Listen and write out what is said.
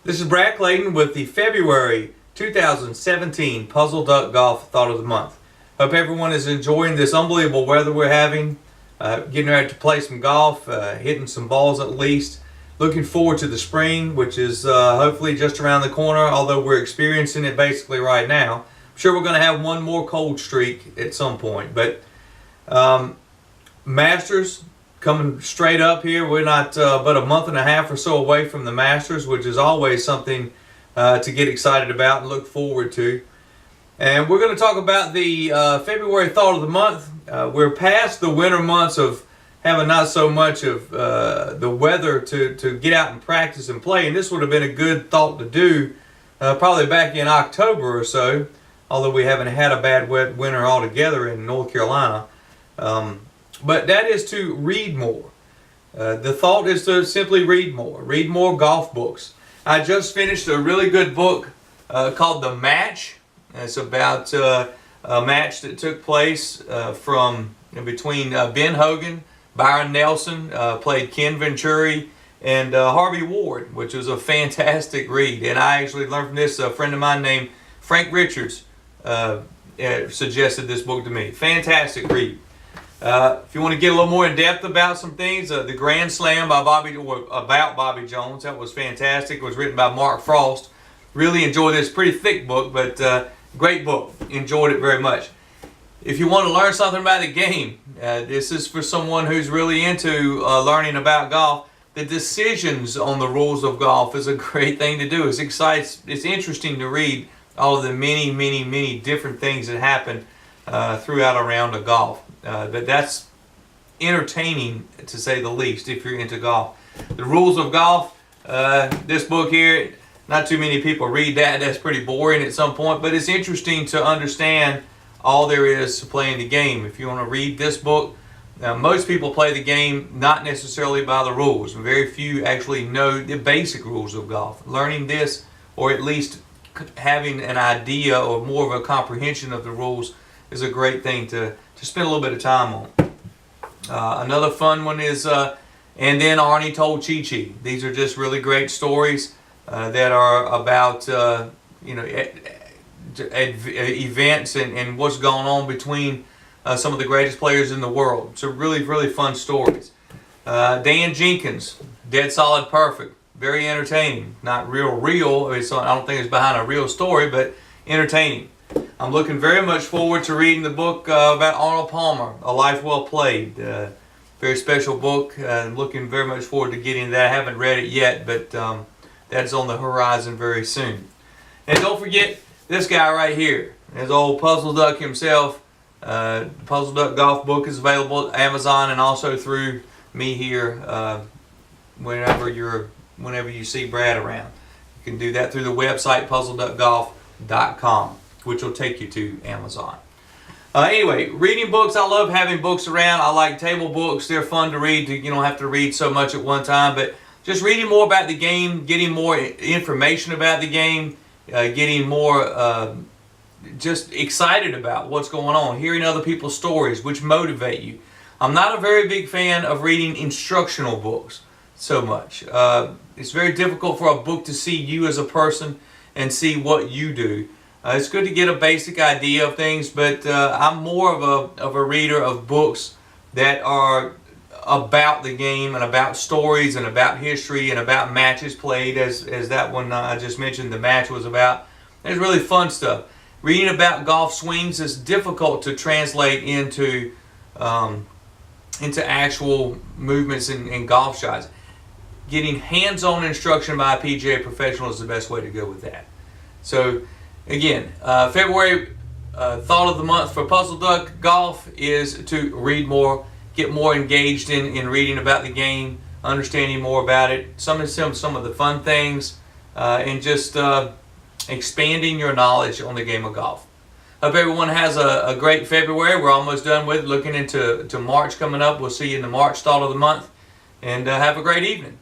This is Brad Clayton with the February 2017 PuzzleDuck Golf Thought of the Month. Hope everyone is enjoying this unbelievable weather we're having, getting ready to play some golf, hitting some balls at least. Looking forward to the spring, which is hopefully just around the corner, although we're experiencing it basically right now. I'm sure we're going to have one more cold streak at some point, but Masters coming straight up here. We're not but a month and a half or so away from the Masters, which is always something to get excited about and look forward to. And we're going to talk about the February Thought of the Month. We're past the winter months of having not so much of the weather to get out and practice and play. And this would have been a good thought to do probably back in October or so, although we haven't had a bad wet winter altogether in North Carolina. But that is to read more. The thought is to simply read more golf books. I just finished a really good book called The Match. It's about a match that took place between Ben Hogan, Byron Nelson, played Ken Venturi, and Harvey Ward, which was a fantastic read. And I actually learned from this. A friend of mine named Frank Richards suggested this book to me. Fantastic read. If you want to get a little more in depth about some things, the Grand Slam by about Bobby Jones, that was fantastic. It was written by Mark Frost. Really enjoyed this. Pretty thick book, but great book. Enjoyed it very much. If you want to learn something about the game, this is for someone who's really into learning about golf. The decisions on the rules of golf is a great thing to do. It's interesting to read all of the many different things that happen throughout a round of golf. But that's entertaining, to say the least, if you're into golf. The rules of golf, this book here, not too many people read that. That's pretty boring at some point, but it's interesting to understand all there is to playing the game. If you want to read this book, most people play the game not necessarily by the rules. Very few actually know the basic rules of golf. Learning this, or at least having an idea or more of a comprehension of the rules, is a great thing to spend a little bit of time on. Another fun one is And Then Arnie Told Chi-Chi. These are just really great stories that are about events and what's going on between some of the greatest players in the world. So really fun stories. Dan Jenkins, Dead Solid Perfect. Very entertaining. Not real. I don't think it's behind a real story, but entertaining. I'm looking very much forward to reading the book about Arnold Palmer, A Life Well Played. Very special book. Looking very much forward to getting that. I haven't read it yet, but that's on the horizon very soon. And don't forget this guy right here. His old PuzzleDuck himself. PuzzleDuck Golf book is available at Amazon and also through me here whenever you see Brad around. You can do that through the website PuzzleDuckGolf.com, which will take you to Amazon. Anyway, reading books. I love having books around. I like table books. They're fun to read. You don't have to read so much at one time, but just reading more about the game, getting more information about the game, getting more just excited about what's going on, hearing other people's stories, which motivate you. I'm not a very big fan of reading instructional books so much. It's very difficult for a book to see you as a person and see what you do. It's good to get a basic idea of things, but I'm more of a reader of books that are about the game and about stories and about history and about matches played, as that one I just mentioned, The Match, was about. There's really fun stuff. Reading about golf swings is difficult to translate into actual movements in golf shots. Getting hands-on instruction by a PGA professional is the best way to go with that. So again, February Thought of the Month for PuzzleDuck Golf is to read more, get more engaged in reading about the game, understanding more about it, some of the fun things, and just expanding your knowledge on the game of golf. Hope everyone has a great February. We're almost done with it. Looking into March coming up. We'll see you in the March Thought of the Month. And have a great evening.